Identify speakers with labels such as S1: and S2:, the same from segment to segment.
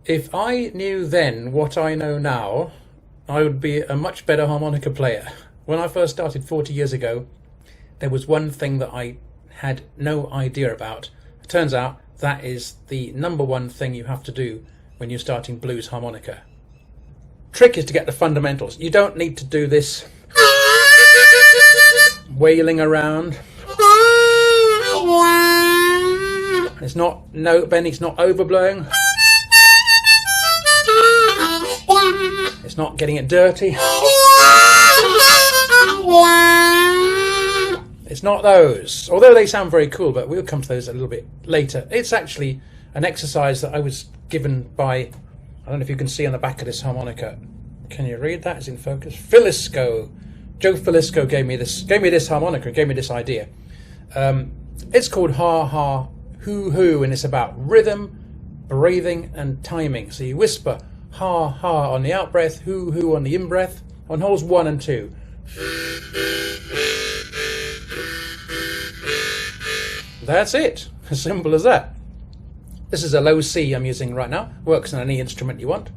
S1: If I knew then what I know now, I would be a much better harmonica player. When I first started 40 years ago, there was one thing that I had no idea about. It turns out that is the number one thing you have to do when you're starting blues harmonica. Trick is to get the fundamentals. You don't need to do this wailing around. It's not note bending, it's not overblowing. It's not getting it dirty. It's not those, although they sound very cool, but we'll come to those a little bit later. It's actually an exercise that I was given by, I don't know if you can see on the back of this harmonica. Can you read that? It's in focus. Filisko. Joe Filisko gave me this harmonica, gave me this idea. It's called Ha Ha Hoo Hoo, and it's about rhythm, breathing and timing. So you whisper ha ha on the out breath, hoo hoo on the in breath, on holes 1 and 2. That's it. As simple as that. This is a low C I'm using right now. Works on any instrument you want.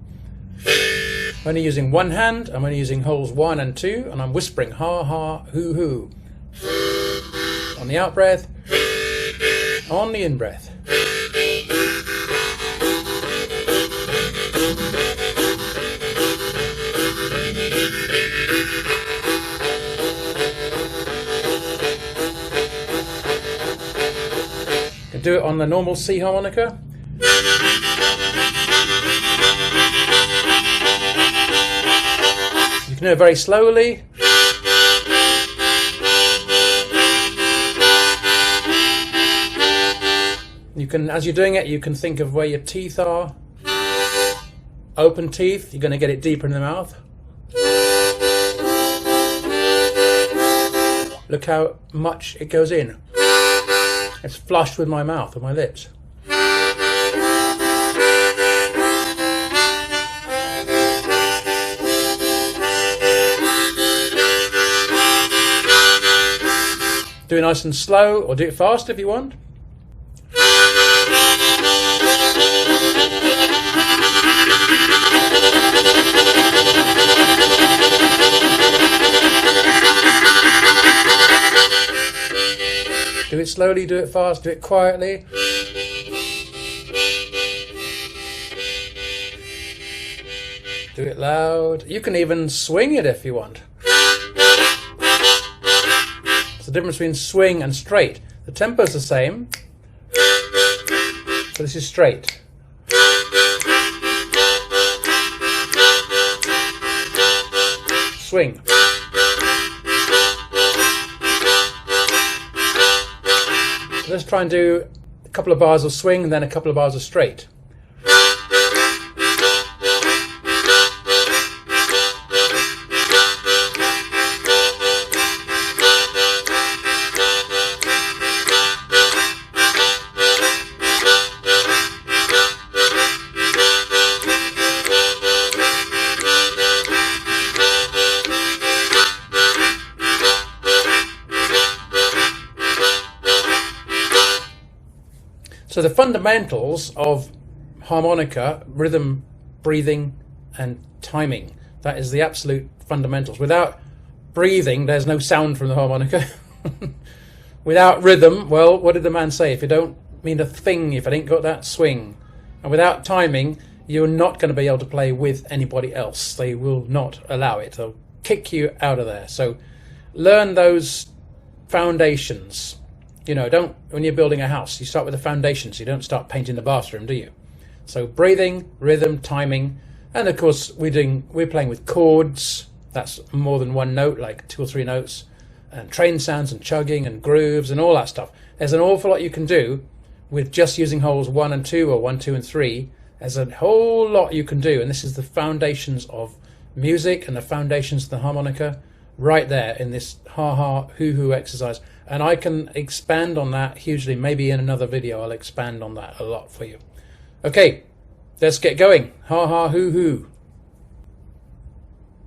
S1: I'm only using one hand. I'm only using holes 1 and 2, and I'm whispering ha ha hoo hoo on the out breath, on the in breath. You can do it on the normal C harmonica. You can do it very slowly. You can, as you're doing it, you can think of where your teeth are. Open teeth, you're going to get it deeper in the mouth. Look how much it goes in. It's flush with my mouth, with my lips. Do it nice and slow, or do it fast if you want. Do it slowly, do it fast, do it quietly. Do it loud. You can even swing it if you want. It's the difference between swing and straight. The tempo's the same. So this is straight. Swing. Let's try and do a couple of bars of swing and then a couple of bars of straight. So the fundamentals of harmonica, rhythm, breathing and timing, that is the absolute fundamentals. Without breathing, there's no sound from the harmonica. Without rhythm, well, what did the man say? If you don't mean a thing, if it ain't got that swing. And without timing, you're not going to be able to play with anybody else. They will not allow it. They'll kick you out of there. So learn those foundations. You know, don't, when you're building a house, you start with the foundations. You don't start painting the bathroom, do you? So breathing, rhythm, timing, and of course we're playing with chords. That's more than one note, like 2 or 3 notes, and train sounds and chugging and grooves and all that stuff. There's an awful lot you can do with just using holes 1 and 2 or 1, 2 and 3. There's a whole lot you can do, and this is the foundations of music and the foundations of the harmonica right there in this ha ha hoo hoo exercise. And I can expand on that hugely. Maybe in another video I'll expand on that a lot for you. Okay, let's get going. Ha ha hoo hoo.